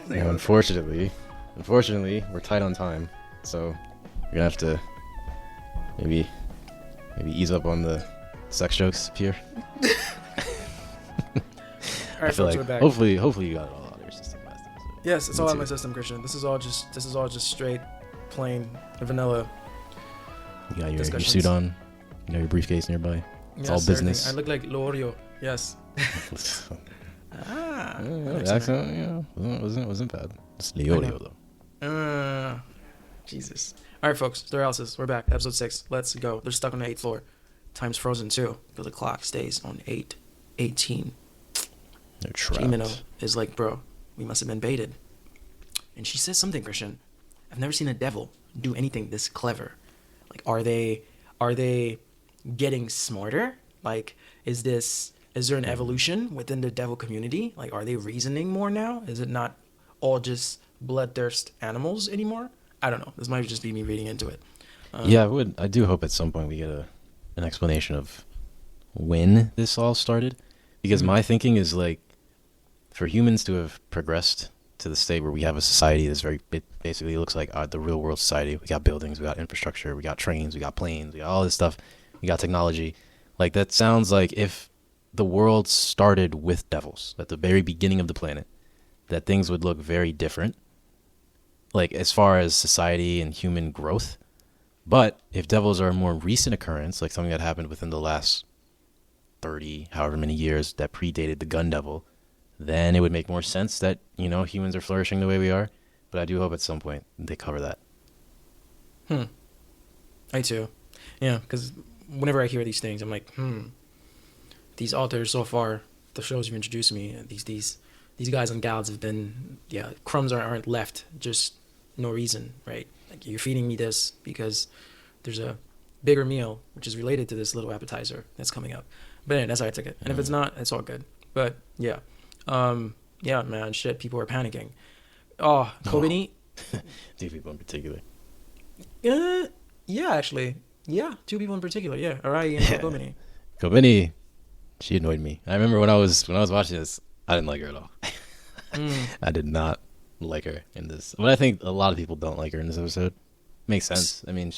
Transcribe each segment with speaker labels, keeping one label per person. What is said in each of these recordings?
Speaker 1: Unfortunately, we're tight on time, so we're gonna have to maybe ease up on the sex jokes here.
Speaker 2: All right,
Speaker 1: I feel
Speaker 2: folks,
Speaker 1: like
Speaker 2: we're back.
Speaker 1: hopefully you got it all out of your system last episode.
Speaker 2: Yes, it's
Speaker 1: Me
Speaker 2: all out
Speaker 1: too.
Speaker 2: of my system, Christian. This is all just straight, plain, vanilla.
Speaker 1: You got your
Speaker 2: discussions.
Speaker 1: suit on. You got your briefcase nearby. It's all
Speaker 2: Yes,
Speaker 1: business.
Speaker 2: everything. I look like Lorio. Yes.
Speaker 1: The accent, wasn't bad. It's Leolio though.
Speaker 2: Jesus. All right, folks. Paralysis. We're back. Episode 6. Let's go. They're stuck on the 8th floor. Time's frozen too, because the clock stays on 8:18.
Speaker 1: They're trapped.
Speaker 2: Himeno is like, bro, we must have been baited. And she says something, Christian. I've never seen a devil do anything this clever. Like, are they getting smarter? Like, is there an evolution within the devil community? Like, are they reasoning more now? Is it not all just bloodthirst animals anymore? I don't know. This might just be me reading into it.
Speaker 1: Yeah, I do hope at some point we get an explanation of when this all started, because my thinking is like, for humans to have progressed to the state where we have a society that's it basically looks like the real world society. We got buildings, we got infrastructure, we got trains, we got planes, we got all this stuff, we got technology. Like, that sounds like if the world started with devils at the very beginning of the planet, that things would look very different, like as far as society and human growth. But if devils are a more recent occurrence, like something that happened within the last 30, however many years that predated the gun devil, then it would make more sense that, humans are flourishing the way we are. But I do hope at some point they cover that.
Speaker 2: I too. Yeah, because whenever I hear these things, I'm like, these authors so far, the shows you've introduced me, these guys and gals have been, crumbs aren't left, just no reason, right? Like, you're feeding me this because there's a bigger meal which is related to this little appetizer that's coming up. But anyway, that's how I took it. And if it's not, it's all good. But yeah, man, shit, people are panicking. Oh, Kobeni.
Speaker 1: 2 people in particular.
Speaker 2: Yeah, actually, 2 people in particular. Yeah, Arai and Kobeni.
Speaker 1: Kobeni, she annoyed me. I remember when I was watching this, I didn't like her at all. I did not like her in this. But I think a lot of people don't like her in this episode. Makes sense. I mean,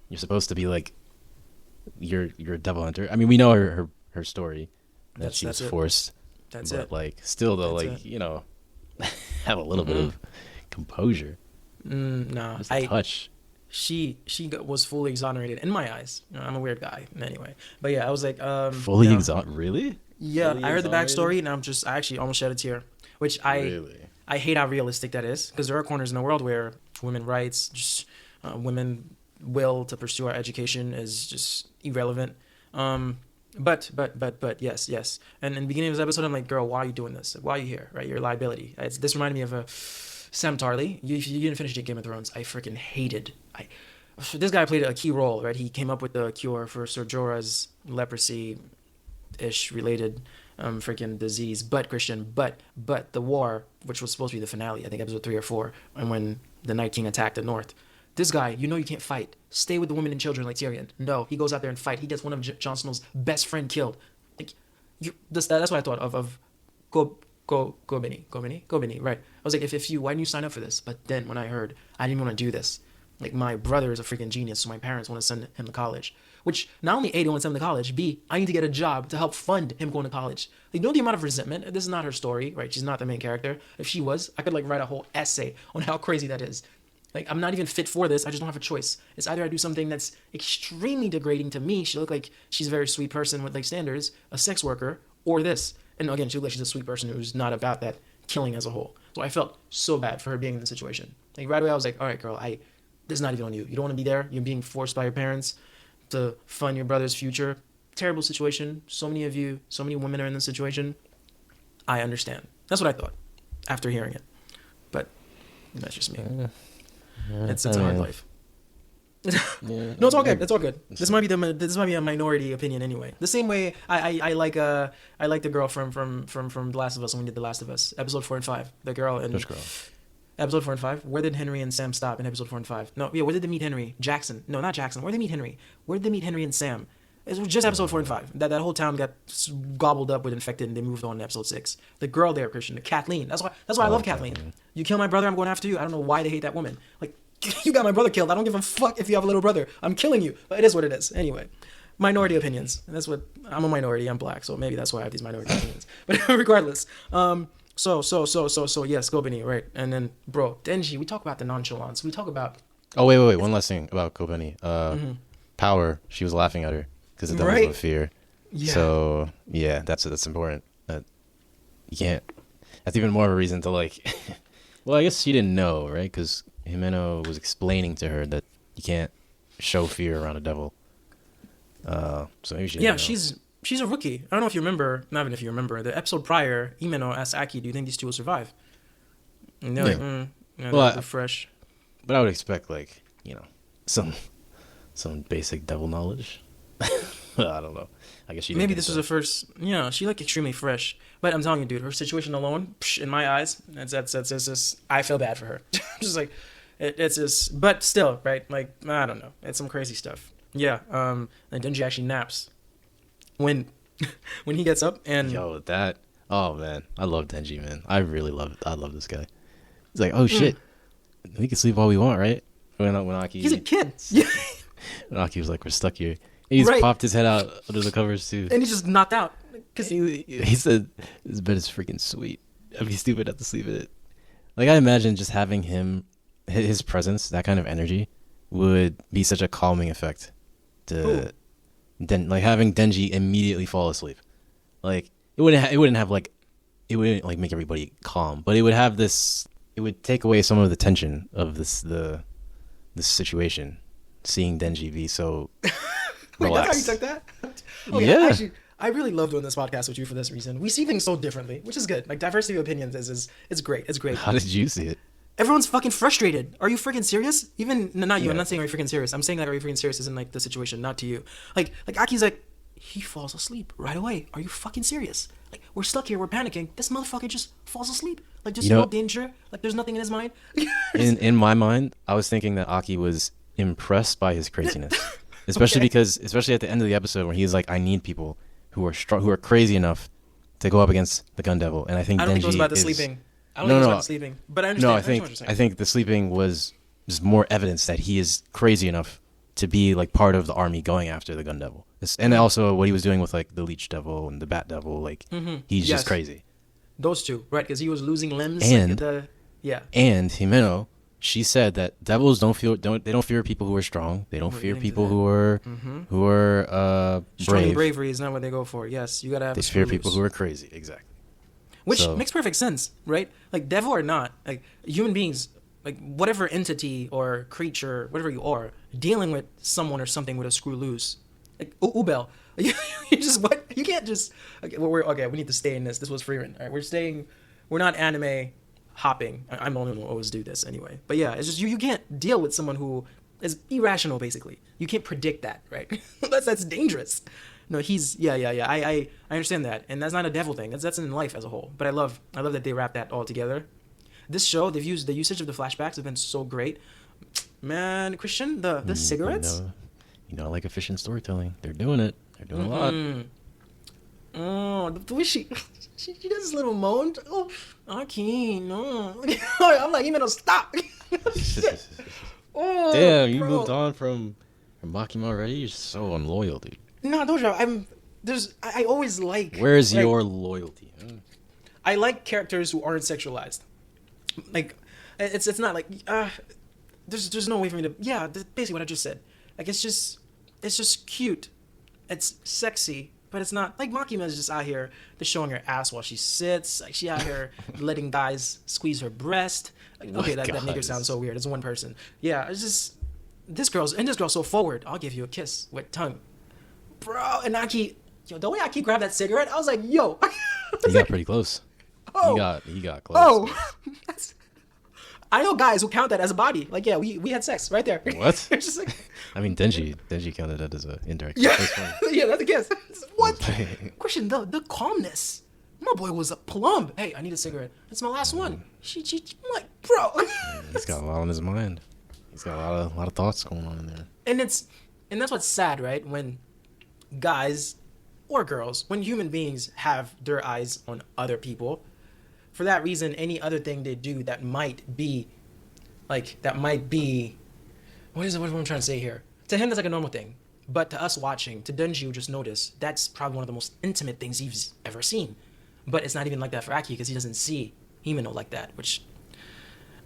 Speaker 1: you're supposed to be like, you're a devil hunter. I mean, we know her story, that she was forced.
Speaker 2: That's
Speaker 1: but
Speaker 2: it.
Speaker 1: like, still though,
Speaker 2: That's
Speaker 1: like, have a little bit of composure.
Speaker 2: No,
Speaker 1: Just a touch.
Speaker 2: She was fully exonerated in my eyes. I'm a weird guy anyway. But yeah, I was like,
Speaker 1: fully exonerated? Really?
Speaker 2: Yeah,
Speaker 1: Fully
Speaker 2: I heard the
Speaker 1: exonerated?
Speaker 2: backstory, and I actually almost shed a tear, which
Speaker 1: Really?
Speaker 2: I hate how realistic that is, because there are corners in the world where women rights, just women will to pursue our education is just irrelevant. But yes. And in the beginning of this episode, I'm like, girl, why are you doing this? Why are you here? Right, you're a liability. This reminded me of Sam Tarly. You didn't finish Game of Thrones. I freaking hated. This guy played a key role, right? He came up with the cure for Ser Jorah's leprosy-ish related freaking disease. But Christian, but the war, which was supposed to be the finale, I think episode 3 or 4, and when the Night King attacked the North. This guy, you can't fight. Stay with the women and children like Tyrion. No, he goes out there and fight. He gets one of Jon Snow's best friend killed. Like, that's what I thought of Kobeni, right? I was like, why didn't you sign up for this? But then when I heard, I didn't want to do this. Like, my brother is a freaking genius, so my parents want to send him to college. Which, not only A, they want to send him to college, B, I need to get a job to help fund him going to college. Like, the amount of resentment? This is not her story, right? She's not the main character. If she was, I could, write a whole essay on how crazy that is. Like, I'm not even fit for this. I just don't have a choice. It's either I do something that's extremely degrading to me. She looked like she's a very sweet person with, standards, a sex worker, or this. And again, she looked like she's a sweet person who's not about that killing as a whole. So I felt so bad for her being in the situation. Like, right away, I was like, all right, girl, this is not even on you. You don't want to be there. You're being forced by your parents to fund your brother's future. Terrible situation. So many of you, so many women are in this situation. I understand. That's what I thought after hearing it. But that's just me. It's a hard life. No, it's all good. It's all good. This might be a minority opinion anyway. The same way I like the girl from The Last of Us when we did The Last of Us, episode 4 and 5. The girl in
Speaker 1: Which girl?
Speaker 2: Episode 4 and 5. Where did Henry and Sam stop in episode 4 and 5? No, yeah. Where did they meet Henry? Jackson. No, not Jackson. Where did they meet Henry? Where did they meet Henry and Sam? It was just episode 4 and 5. That whole town got gobbled up with infected, and they moved on to episode 6. The girl there, Christian, Kathleen. That's why I love Kathleen. You kill my brother, I'm going after you. I don't know why they hate that woman. Like, you got my brother killed. I don't give a fuck if you have a little brother. I'm killing you. But it is what it is. Anyway, minority opinions. And that's what I'm a minority. I'm black, so maybe that's why I have these minority opinions. But regardless, so yes, Kobeni, right? And then, bro, Denji. We talk about the nonchalance. We talk about.
Speaker 1: Oh wait. One last thing about Kobeni. Power. She was laughing at her. Because the devil's of fear. Yeah. So yeah, that's important. That you can't. That's even more of a reason to like. Well, I guess she didn't know, right? Because Himeno was explaining to her that you can't show fear around a devil. So maybe she. Didn't know. She's a rookie. I don't know if you remember. Not even if you remember the episode prior. Himeno asked Aki, "Do you think these two will survive?" And they're like, well, they're fresh. But I would expect like some basic devil knowledge. I don't know. I guess she
Speaker 2: maybe this was her first. She like extremely fresh. But I'm telling you, dude, her situation alone, in my eyes, that's just. I feel bad for her. Just like, it's just. But still, right? Like, I don't know. It's some crazy stuff. Yeah. And Denji actually naps when he gets up and.
Speaker 1: Yo, that. Oh man, I love Denji, man. I really love it. I love this guy. He's like, oh shit, we can sleep all we want, right? When Aki.
Speaker 2: He's a kid. Yeah.
Speaker 1: When Aki was like, we're stuck here. He just popped his head out under the covers too,
Speaker 2: and he just knocked out.
Speaker 1: Cause he said this bed is freaking sweet. I'd be stupid not to sleep in it. Like I imagine just having his presence, that kind of energy, would be such a calming effect. Like having Denji immediately fall asleep, like it wouldn't make everybody calm, but it would have this. It would take away some of the tension of this situation. Seeing Denji be so.
Speaker 2: Wait, that's how you took that?
Speaker 1: Yeah.
Speaker 2: Actually, I really love doing this podcast with you for this reason. We see things so differently, which is good. Like diversity of opinions is great. It's great.
Speaker 1: How did you see it?
Speaker 2: Everyone's fucking frustrated. Are you freaking serious? Not you. I'm not saying are you freaking serious. I'm saying that are you freaking serious is in like the situation, not to you. Like Aki's like, he falls asleep right away. Are you fucking serious? Like we're stuck here. We're panicking. This motherfucker just falls asleep. Like just no danger. Like there's nothing in his mind.
Speaker 1: in my mind, I was thinking that Aki was impressed by his craziness. Especially at the end of the episode where he's like, I need people who are crazy enough to go up against the gun devil. And I think
Speaker 2: I don't think it was about the sleeping. I don't think it was about the sleeping. But I understand.
Speaker 1: I think the sleeping was just more evidence that he is crazy enough to be like part of the army going after the gun devil. And also what he was doing with like the leech devil and the bat devil, like he's just crazy.
Speaker 2: Those two, right? Because he was losing limbs.
Speaker 1: And and Himeno. She said that devils don't fear people who are strong. They don't fear people who are
Speaker 2: strong
Speaker 1: brave.
Speaker 2: And bravery is not what they go for. Yes, you gotta have.
Speaker 1: They fear people who are crazy. Exactly.
Speaker 2: Which makes perfect sense, right? Like devil or not, like human beings, like whatever entity or creature, whatever you are, dealing with someone or something with a screw loose, like Ubel. You just what? You can't just. Okay, we need to stay in this. This was free run. All right, we're not anime. Hopping. I'm only gonna always do this anyway. But yeah, it's just you can't deal with someone who is irrational. Basically, you can't predict that, right? that's dangerous. No, he's I understand that, and that's not a devil thing. That's in life as a whole. But I love that they wrap that all together. This show, the usage of the flashbacks have been so great. Man, Christian, the cigarettes.
Speaker 1: I like efficient storytelling. They're doing it. They're doing a lot.
Speaker 2: Oh, the way she does this little moan. Oh, Aki, no. I'm like, even stop. Oh,
Speaker 1: damn, you moved on from makima already? You're so unloyal, dude.
Speaker 2: No, don't you? I always like.
Speaker 1: Where's your loyalty?
Speaker 2: I like characters who aren't sexualized. Like, it's not like there's no way for me to. Yeah, basically what I just said. Like it's just cute. It's sexy. But it's not like Makima is just out here just showing her ass while she sits. Like she out here letting guys squeeze her breast. Like, okay, that nigga sounds so weird. It's one person. Yeah, it's just this girl's so forward. I'll give you a kiss with tongue, bro. And Aki, the way Aki grabbed that cigarette, I was like, yo.
Speaker 1: He got pretty close. Oh, he got close.
Speaker 2: Oh, I know guys who count that as a body. Like, yeah, we had sex right there.
Speaker 1: What?
Speaker 2: It's just like,
Speaker 1: I mean, Denji counted that as an indirect.
Speaker 2: Yeah, yeah, that's a guess. What? Question, the calmness. My boy was a plumb. Hey, I need a cigarette. That's my last one. I'm like, bro.
Speaker 1: He's got a lot on his mind. He's got a lot of thoughts going on in there.
Speaker 2: And that's what's sad, right? When guys or girls, when human beings have their eyes on other people, for that reason, any other thing they do that might be what is it? What am I trying to say here? To him, that's like a normal thing. But to us watching, to Denji, who just noticed, that's probably one of the most intimate things he's ever seen. But it's not even like that for Aki because he doesn't see himeno like that, which,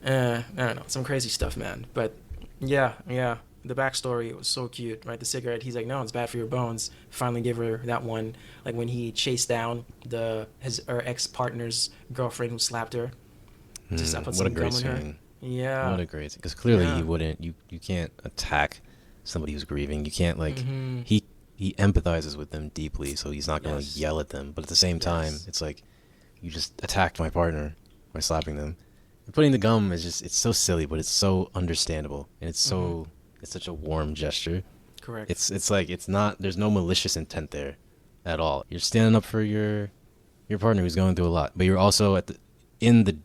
Speaker 2: I don't know, some crazy stuff, man. But yeah, the backstory was so cute, right? The cigarette, he's like, no, it's bad for your bones. Finally give her that one. Like when he chased down her ex-partner's girlfriend who slapped her. Just put
Speaker 1: What a
Speaker 2: some
Speaker 1: great
Speaker 2: gum in her.
Speaker 1: scene.
Speaker 2: Yeah.
Speaker 1: What a great scene. Because clearly
Speaker 2: Yeah.
Speaker 1: he wouldn't, you can't attack somebody who's grieving. You can't, like,
Speaker 2: Mm-hmm.
Speaker 1: he empathizes with them deeply, so he's not going to
Speaker 2: Yes.
Speaker 1: yell at them. But at the same time,
Speaker 2: Yes.
Speaker 1: it's like, you just attacked my partner by slapping them. And putting the gum is just, it's so silly, but it's so understandable. And it's so, it's such a warm gesture.
Speaker 2: Correct.
Speaker 1: It's like, it's not, there's no malicious intent there at all. You're standing up for your partner who's going through a lot. But you're also in the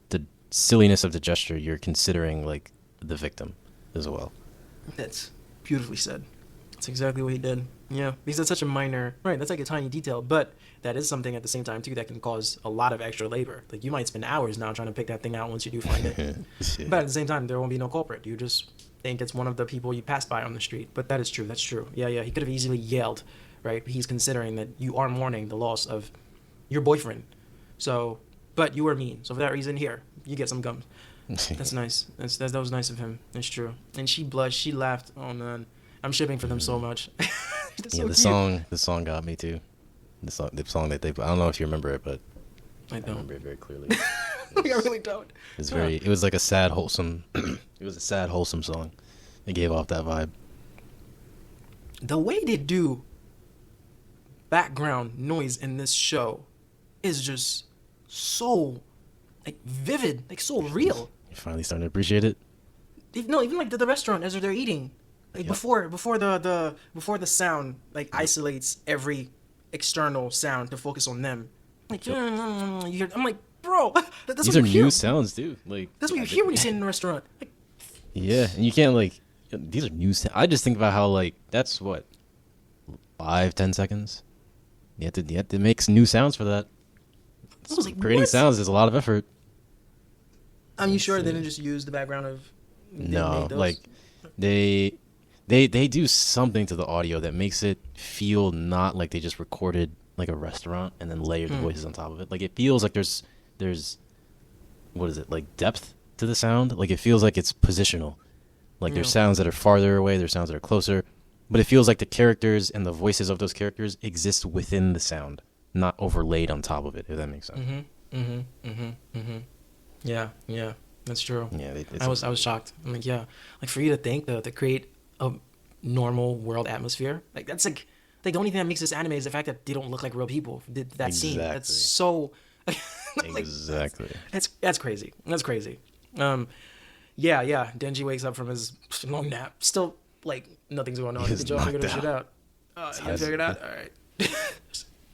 Speaker 1: silliness of the gesture, you're considering, like, the victim as well.
Speaker 2: That's beautifully said. That's exactly what he did. Yeah, because that's such a minor, right? That's like a tiny detail, but that is something at the same time too that can cause a lot of extra labor. Like you might spend hours now trying to pick that thing out once you do find it.
Speaker 1: Yeah.
Speaker 2: But at the same time, there won't be no culprit. You just think it's one of the people you pass by on the street. But that is true. That's true. Yeah. He could have easily yelled, right? He's considering that you are mourning the loss of your boyfriend. So, but you were mean. So for that reason, here you get some gum. That's nice. That was nice of him. That's true. And she blushed. She laughed. Oh man, I'm shipping for them so much. That's so cute.
Speaker 1: The song got me too. The song that they, I don't know if you remember it, but
Speaker 2: I
Speaker 1: I
Speaker 2: don't.
Speaker 1: remember it very clearly.
Speaker 2: I really don't.
Speaker 1: It was like a sad, wholesome, it was a sad, wholesome song. It gave off that vibe.
Speaker 2: The way they do background noise in this show is just so like vivid, like so real.
Speaker 1: You're finally starting to appreciate it.
Speaker 2: Even like the restaurant as they're eating, like
Speaker 1: Yep.
Speaker 2: before the sound like isolates every external sound to focus on them. Like you hear, I'm like, bro, that's
Speaker 1: These
Speaker 2: what
Speaker 1: are
Speaker 2: you hear.
Speaker 1: new sounds too. Like
Speaker 2: That's what you hear when you sit in a restaurant. Like,
Speaker 1: yeah, and you can't like. These are new sounds. I just think about how like that's what 5-10 seconds. You have to make some new sounds for that.
Speaker 2: I was like,
Speaker 1: Creating
Speaker 2: what?
Speaker 1: sounds is a lot of effort.
Speaker 2: I'm you sure they
Speaker 1: Insane.
Speaker 2: didn't just use the background of? they
Speaker 1: No,
Speaker 2: made those?
Speaker 1: like they do something to the audio that makes it feel not like they just recorded like a restaurant and then layered the voices on top of it. Like it feels like there's what is it, like depth to the sound? Like it feels like it's positional. Like there's
Speaker 2: Yeah.
Speaker 1: sounds that are farther away, there's sounds that are closer, but it feels like the characters and the voices of those characters exist within the sound, not overlaid on top of it, if that makes sense.
Speaker 2: Yeah, that's true.
Speaker 1: Yeah,
Speaker 2: I was shocked. I'm like, yeah, like for you to think to create a normal world atmosphere, like that's like the only thing that makes this anime is the fact that they don't look like real people. That scene, that's
Speaker 1: Exactly.
Speaker 2: so like,
Speaker 1: Exactly.
Speaker 2: that's crazy. That's crazy. Yeah. Denji wakes up from his long nap. Still, like nothing's going on.
Speaker 1: He's
Speaker 2: Did y'all figure this
Speaker 1: knocked
Speaker 2: shit out? You figured it out? All right.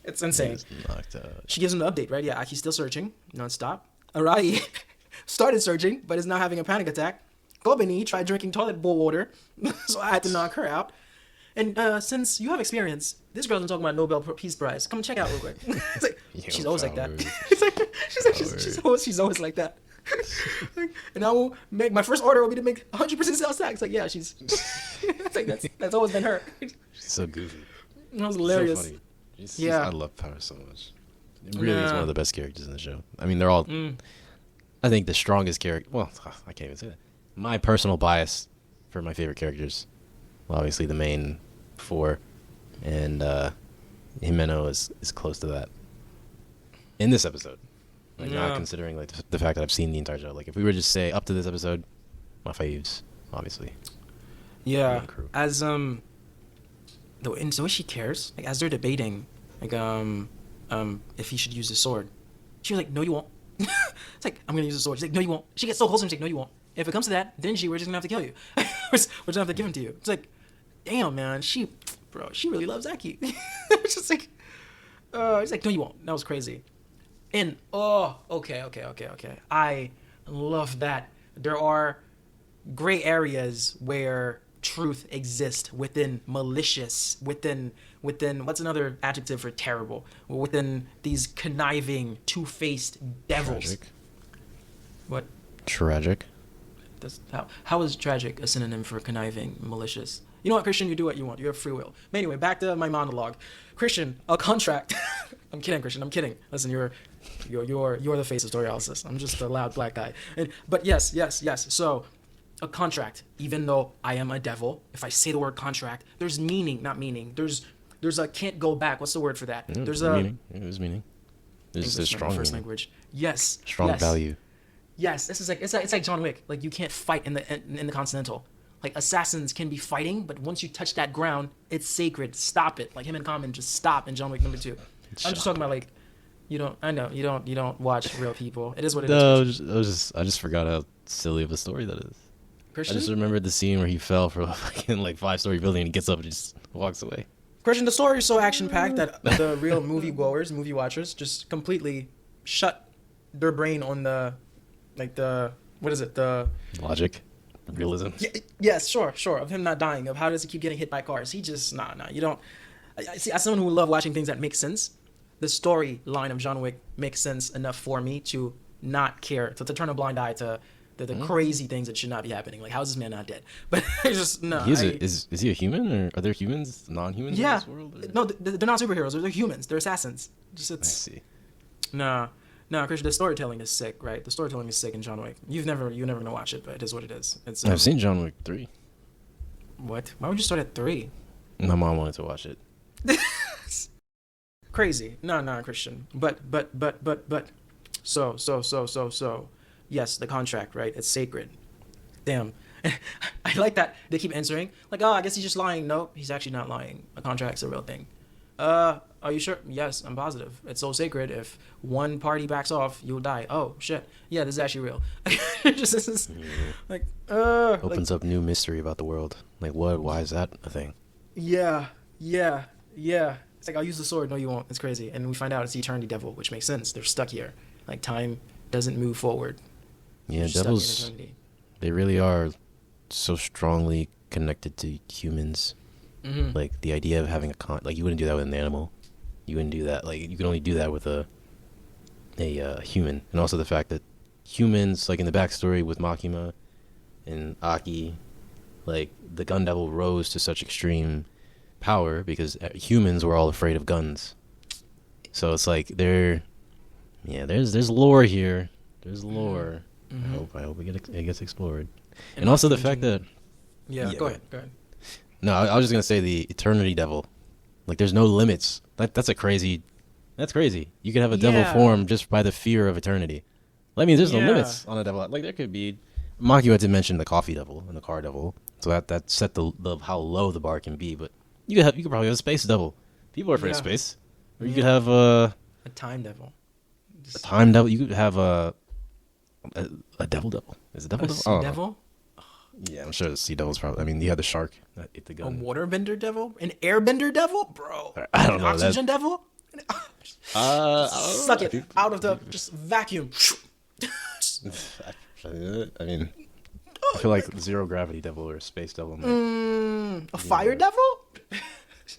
Speaker 2: It's insane.
Speaker 1: He's knocked out.
Speaker 2: She gives him an update, right? Yeah, Aki's still searching nonstop. Arai started searching, but is now having a panic attack. Kobeni tried drinking toilet bowl water, so I had to knock her out. And since you have experience, this girl's been talking about Nobel Peace Prize. Come check out real quick. It's like, she's always like that. She's always like that. And I will make my first order will be to make 100% sales tax. Like, yeah, she's. It's like that's always been her.
Speaker 1: She's so goofy.
Speaker 2: That was hilarious.
Speaker 1: So funny.
Speaker 2: Yeah.
Speaker 1: I love Power so much. It really is one of the best characters in the show. I mean, they're all. I think the strongest character. Well, I can't even say that. My personal bias for my favorite characters. Well, obviously, the main four, and Himeno is close to that. In this episode, like not considering like the fact that I've seen the entire show. Like, if we were to just say up to this episode, my faves, obviously.
Speaker 2: Yeah,
Speaker 1: Crew.
Speaker 2: as and the way she cares, like as they're debating, like if he should use the sword, she was like, "No, you won't." It's like, "I'm gonna use the sword." She's like, "No, you won't." She gets so close to him, she's like, "No, you won't." If it comes to that, Denji, we're just gonna have to kill you. we're just gonna have to give him to you. It's like, damn, man, she really loves Aki. It's just like, he's like, "No, you won't." That was crazy. And okay. I love that there are gray areas where truth exist within malicious, within what's another adjective for terrible? Within these conniving, two-faced devils.
Speaker 1: Tragic.
Speaker 2: What?
Speaker 1: Tragic.
Speaker 2: How is tragic a synonym for conniving, malicious? You know what, Christian? You do what you want. You have free will. But anyway, back to my monologue. Christian, a contract. I'm kidding, Christian. I'm kidding. Listen, you're the face of storyanalysis. I'm just a loud black guy. But yes. So, a contract. Even though I am a devil, if I say the word contract, there's meaning, not meaning. There's a can't go back. What's the word for that? There's a
Speaker 1: meaning. There's meaning. There's strong
Speaker 2: first
Speaker 1: meaning.
Speaker 2: language. Yes.
Speaker 1: Strong value.
Speaker 2: Yes, this is like it's like John Wick. Like you can't fight in the Continental. Like assassins can be fighting, but once you touch that ground, it's sacred. Stop it. Like him and Common just stop in John Wick number 2. I'm just talking about like, you don't watch real people. It is what it is.
Speaker 1: No, I just forgot how silly of a story that is.
Speaker 2: Christian?
Speaker 1: I just remembered the scene where he fell from a fucking like 5-story building and he gets up and just walks away.
Speaker 2: Christian, the story is so action packed that the real movie watchers, just completely shut their brain on the what is it? The
Speaker 1: logic, realism.
Speaker 2: Yes, sure. Of him not dying. Of how does he keep getting hit by cars? He just you don't. I see, as someone who love watching things that make sense, the storyline of John Wick makes sense enough for me to not care, to turn a blind eye to the crazy things that should not be happening. Like, how is this man not dead? But it's just no.
Speaker 1: Is he a human, or are there humans, non-humans in this world? Or?
Speaker 2: No, they're not superheroes. They're humans. They're assassins.
Speaker 1: I see.
Speaker 2: No, Christian, the storytelling is sick, right? The storytelling is sick in John Wick. You're never gonna watch it, but it is what it is. It's
Speaker 1: I've seen John Wick 3.
Speaker 2: What? Why would you start at 3?
Speaker 1: My mom wanted to watch it.
Speaker 2: Crazy. No, Christian. But. So. Yes, the contract, right? It's sacred. Damn. I like that they keep answering. Like, I guess he's just lying. No, he's actually not lying. A contract's a real thing. Are you sure? Yes, I'm positive. It's so sacred. If one party backs off, you'll die. Oh, shit. Yeah, this is actually real.
Speaker 1: Opens up new mystery about the world. Like, what? Why is that a thing?
Speaker 2: Yeah. It's like, I'll use the sword. No, you won't. It's crazy. And we find out it's the Eternity Devil, which makes sense. They're stuck here. Like, time doesn't move forward.
Speaker 1: Yeah, devils, they really are so strongly connected to humans. Mm-hmm. Like, the idea of having like, you wouldn't do that with an animal. You wouldn't do that. Like, you can only do that with a human. And also the fact that humans, like in the backstory with Makima and Aki, like, the gun devil rose to such extreme power because humans were all afraid of guns. So it's like there's lore here. There's lore. Mm-hmm. I hope it gets explored. And also the fact that
Speaker 2: go ahead.
Speaker 1: No, I was just gonna say the Eternity Devil. Like, there's no limits. That's crazy. You could have a devil form just by the fear of eternity. I mean, there's no limits on a devil. Like, there could be. Makio had to mention the coffee devil and the car devil, so that set the how low the bar can be. But you could probably have a space devil. People are afraid of space. Or you could have
Speaker 2: a time devil.
Speaker 1: A time devil. You could have a devil. Is it devil?
Speaker 2: Sea devil?
Speaker 1: Yeah, I'm sure the sea devil's probably. I mean, you had the shark that ate the gun.
Speaker 2: A waterbender devil? An airbender devil? Bro.
Speaker 1: I don't know.
Speaker 2: An oxygen devil? Suck it out of the just vacuum.
Speaker 1: I mean, I feel like zero gravity devil or space devil.
Speaker 2: A fire devil?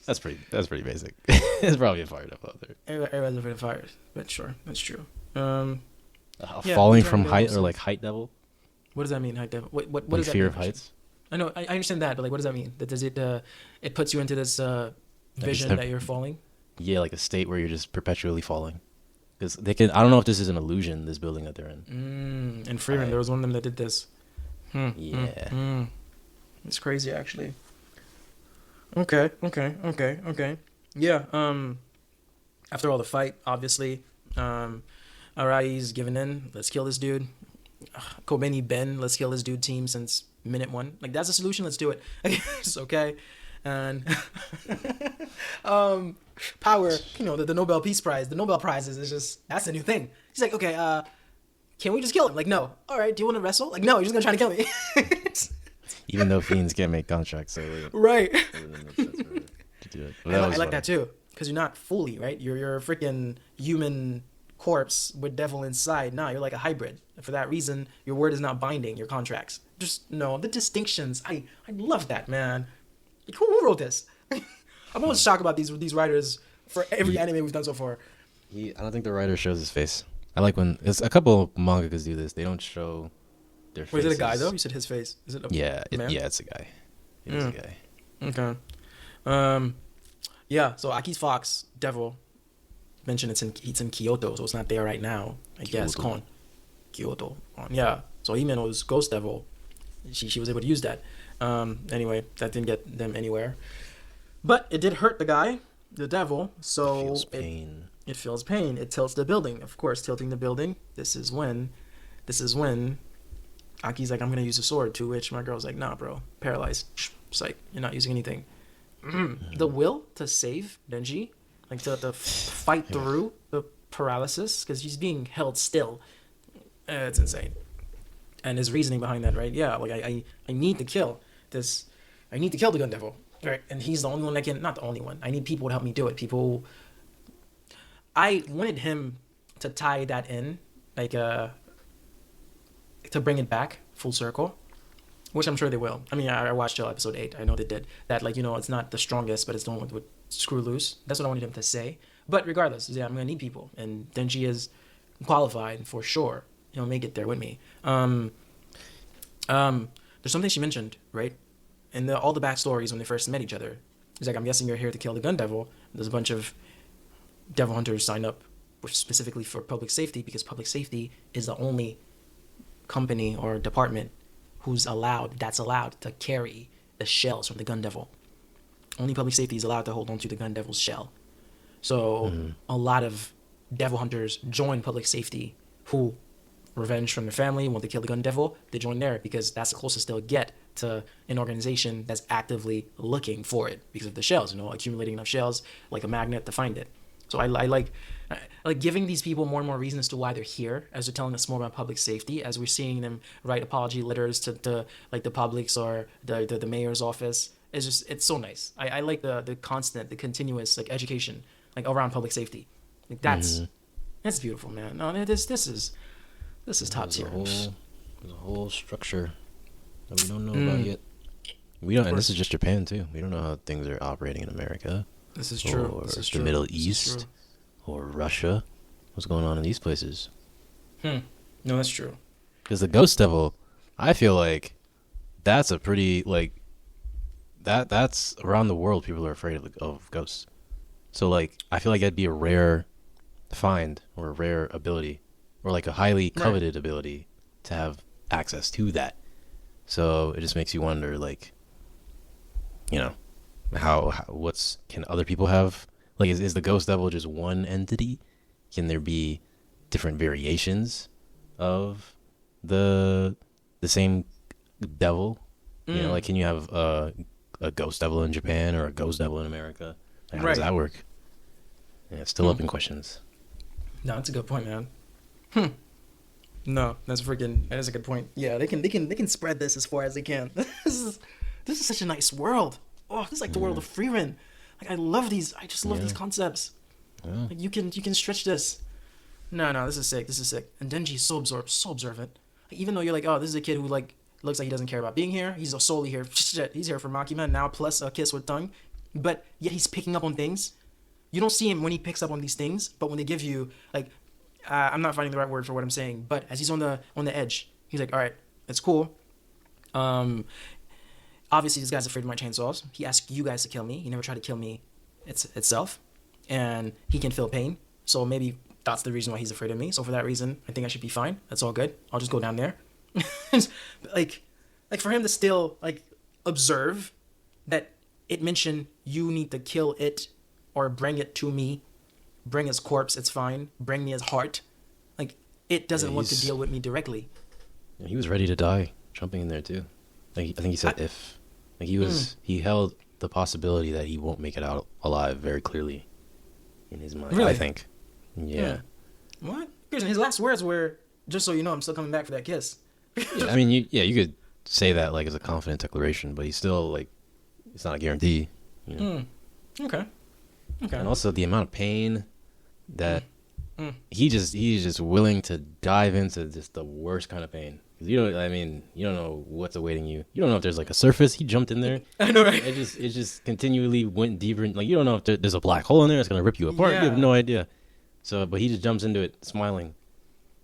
Speaker 1: That's pretty basic. It's probably a fire devil out there.
Speaker 2: Everybody's afraid of fires, but sure, that's true.
Speaker 1: Falling from height, or like height devil.
Speaker 2: What does that mean, height devil? What
Speaker 1: like
Speaker 2: does that
Speaker 1: fear
Speaker 2: mean?
Speaker 1: Of heights.
Speaker 2: I know, I understand that, but like, what does that mean? That does it? It puts you into this vision that you're falling.
Speaker 1: Yeah, like a state where you're just perpetually falling. Because they can. I don't know if this is an illusion. This building that they're in.
Speaker 2: And Freeman, there was one of them that did this. It's crazy, actually. Okay. Yeah. After all the fight, obviously, Arai's given in. Let's kill this dude. Kobeni Ben, let's kill this dude team since minute 1. Like, that's the solution. Let's do it. It's okay. And power, the Nobel Peace Prize. The Nobel Prizes is just, that's a new thing. He's like, okay, can we just kill him? Like, no. All right, do you want to wrestle? Like, no, you're just gonna try to kill me.
Speaker 1: Even though fiends can't make contracts, so
Speaker 2: right.
Speaker 1: I
Speaker 2: like that too, because you're not fully right. You're a freaking human corpse with devil inside. Nah, you're like a hybrid. And for that reason, your word is not binding. Your contracts. Just no the distinctions. I love that, man. Like, who wrote this? I'm always shocked about these writers for every anime we've done so far.
Speaker 1: I don't think the writer shows his face. I like when it's a couple mangakas do this. They don't show their faces.
Speaker 2: Wait, is it a guy though? You said his face. Is it a man?
Speaker 1: Yeah, it's a guy. It is a guy.
Speaker 2: Okay. Yeah. So Aki's Fox Devil mentioned it's in Kyoto, so it's not there right now. I guess Kyoto. Yeah. So himeno's Ghost Devil. She was able to use that. Anyway, that didn't get them anywhere, but it did hurt the guy, the devil. So
Speaker 1: it feels pain.
Speaker 2: It feels pain. It tilts the building. Of course, tilting the building. This is when Aki's like, I'm gonna use a sword. To which my girl's like, Nah, bro, paralyzed. Psych, you're not using anything. The will to save Denji, like to fight through the paralysis because he's being held still. It's insane. And his reasoning behind that, right? Yeah, like I need to kill this. I need to kill the gun devil, right? And he's the only one that can. Not the only one. I need people to help me do it. People. I wanted him to tie that in, like to bring it back full circle, which I'm sure they will. I mean, I watched till episode 8. I know they did that. Like, it's not the strongest, but it's the one with screw loose. That's what I wanted him to say. But regardless, yeah, I'm gonna need people, and Denji is qualified for sure. He'll make it there with me. There's something she mentioned, right? In all the backstories when they first met each other. He's like, I'm guessing you're here to kill the gun devil. There's a bunch of devil hunters sign up specifically for public safety because public safety is the only company or department that's allowed to carry the shells from the gun devil. Only public safety is allowed to hold onto the gun devil's shell. So a lot of devil hunters join public safety who revenge from their family, want to kill the gun devil, they join there because that's the closest they'll get to an organization that's actively looking for it because of the shells, accumulating enough shells like a magnet to find it. So I like giving these people more and more reasons as to why they're here, as they're telling us more about public safety, as we're seeing them write apology letters to like the public's or the mayor's office. It's so nice. I like the constant, the continuous like education like around public safety. Like that's beautiful, man. No, this is top tier.
Speaker 1: There's a whole structure that we don't know about yet. We don't, and this is just Japan too. We don't know how things are operating in America.
Speaker 2: This is true.
Speaker 1: Or the Middle East, or Russia. What's going on in these places?
Speaker 2: No, that's true.
Speaker 1: Because the Ghost Devil, I feel like that's a pretty like that's around the world. People are afraid of ghosts. So like, I feel like that'd be a rare find or a rare ability, or like a highly coveted ability to have access to that. So it just makes you wonder, like, can other people have, like, is the Ghost Devil just one entity? Can there be different variations of the same devil? Like, can you have a Ghost Devil in Japan or a Ghost Devil in America? Like, how does that work? Yeah, it's still open questions.
Speaker 2: No, that's a good point, man. No, that is a good point. Yeah, they can spread this as far as they can. This is such a nice world. Oh, this is like the world of Freeman. Like, I love these. I just love these concepts. Yeah. Like, you can stretch this. No, this is sick. And Denji is so observant. Like, even though you're like, oh, this is a kid who like looks like he doesn't care about being here. He's solely here. He's here for makima now, plus a kiss with tongue. But yet he's picking up on things. You don't see him when he picks up on these things, but when they give you like, I'm not finding the right word for what I'm saying. But as he's on the edge, he's like, all right, it's cool. Obviously, this guy's afraid of my chainsaws. He asked you guys to kill me. He never tried to kill me itself. And he can feel pain. So maybe that's the reason why he's afraid of me. So for that reason, I think I should be fine. That's all good. I'll just go down there. like for him to still, like, observe that it mentioned you need to kill it or bring it to me. Bring his corpse, it's fine. Bring me his heart. Like, it doesn't want to deal with me directly.
Speaker 1: Yeah, he was ready to die, jumping in there too. Like, I think he said if. Like, he held the possibility that he won't make it out alive very clearly in his mind. Really? I think. Yeah.
Speaker 2: What? His last words were, "Just so you know, I'm still coming back for that kiss."
Speaker 1: Yeah, I mean, you could say that like as a confident declaration, but he's still like, it's not a guarantee.
Speaker 2: Okay.
Speaker 1: And also the amount of pain that he's just willing to dive into just the worst kind of pain. 'Cause you don't know what's awaiting you. You don't know if there's like a surface. He jumped in there.
Speaker 2: I know, right?
Speaker 1: It just continually went deeper. Like you don't know if there's a black hole in there that's gonna rip you apart.
Speaker 2: Yeah.
Speaker 1: You have no idea. So, but he just jumps into it smiling.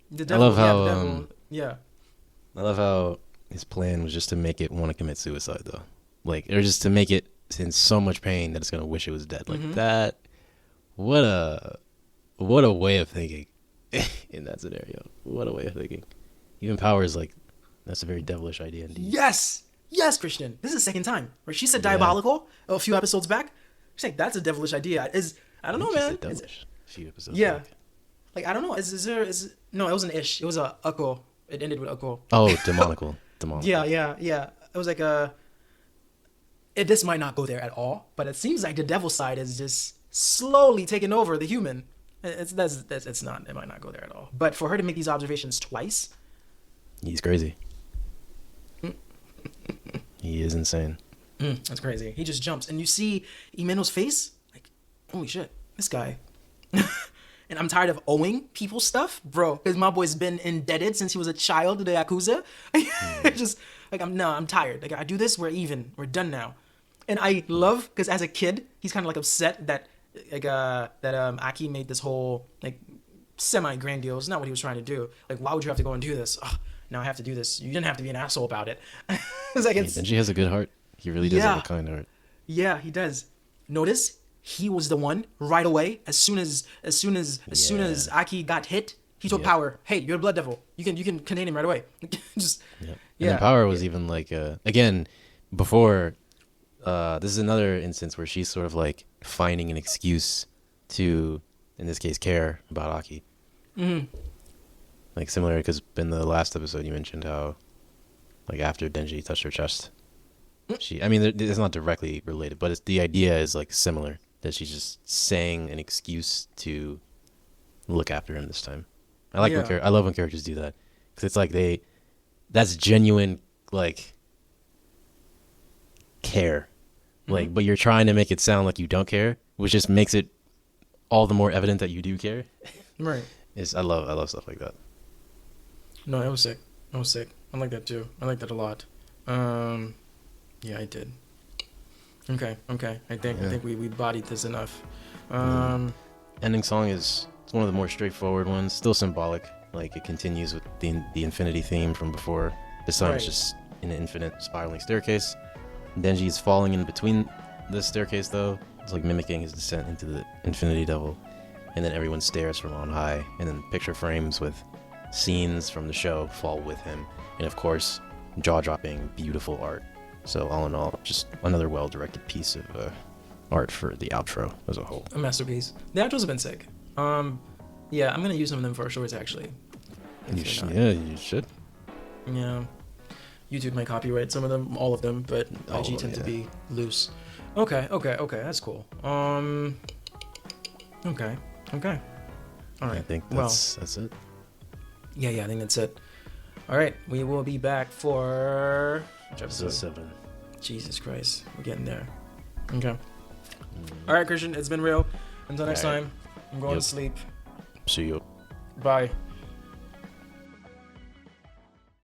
Speaker 2: The devil,
Speaker 1: I love how
Speaker 2: the devil, yeah.
Speaker 1: I love how his plan was just to make it want to commit suicide, though. Like, or just to make it in so much pain that it's gonna wish it was dead. Like that. What a way of thinking in that scenario. What a way of thinking. Even power is like, that's a very devilish idea indeed.
Speaker 2: Yes, Christian. This is the second time where she said diabolical a few episodes back. She's like, that's a devilish idea. I don't know, man.
Speaker 1: Devilish. A few episodes.
Speaker 2: Yeah.
Speaker 1: Back.
Speaker 2: Like I don't know. No, it was an ish. It was a uko. It ended with uko.
Speaker 1: Oh, demonical.
Speaker 2: Yeah. It was like this might not go there at all, but it seems like the devil side is just slowly taking over the human. It's not. It might not go there at all. But for her to make these observations twice,
Speaker 1: he's crazy. He is insane.
Speaker 2: That's crazy. He just jumps, and you see Himeno's face. Like, holy shit, this guy. And I'm tired of owing people stuff, bro. Because my boy's been indebted since he was a child to the yakuza. Just like I'm tired. Like I do this, we're even. We're done now. And I love because as a kid, he's kind of like upset that Aki made this whole like semi grandiose. Not what he was trying to do. Like why would you have to go and do this? Oh, now I have to do this. You didn't have to be an asshole about it. It's like
Speaker 1: And she has a good heart. He really does have a kind heart.
Speaker 2: Yeah, he does. Notice he was the one right away. As soon as Aki got hit, he took power. Hey, you're a blood devil. You can contain him right away. Just
Speaker 1: And then power was even like again before. This is another instance where she's sort of like finding an excuse to, in this case, care about Aki. Like similar, because in the last episode you mentioned how, like after Denji touched her chest, it's not directly related, but the idea is like similar. That she's just saying an excuse to look after him this time. I love when characters do that because it's like that's genuine like care, like but you're trying to make it sound like you don't care, which just makes it all the more evident that you do care.
Speaker 2: Right.
Speaker 1: I love stuff like that.
Speaker 2: No, it was sick. I like that too. I like that a lot. Yeah, I did. Okay. I think we bodied this enough.
Speaker 1: Ending song it's one of the more straightforward ones. Still symbolic. Like it continues with the infinity theme from before. This time it's just an infinite spiraling staircase. Denji is falling in between the staircase though. It's like mimicking his descent into the infinity devil. And then everyone stares from on high. And then picture frames with scenes from the show fall with him. And of course, jaw-dropping, beautiful art. So all in all, just another well-directed piece of art for the outro as a whole.
Speaker 2: A masterpiece. The outros have been sick. Yeah, I'm gonna use some of them for our shorts actually.
Speaker 1: You should.
Speaker 2: Yeah. YouTube might copyright some of them, all of them, but IG tend to be loose. Okay, that's cool. Okay. All right.
Speaker 1: I think that's it.
Speaker 2: Yeah, I think that's it. All right, we will be back for
Speaker 1: Episode 7.
Speaker 2: Jesus Christ, we're getting there. Okay. All right, Christian, it's been real. Until next time, I'm going to sleep.
Speaker 1: See you.
Speaker 2: Bye.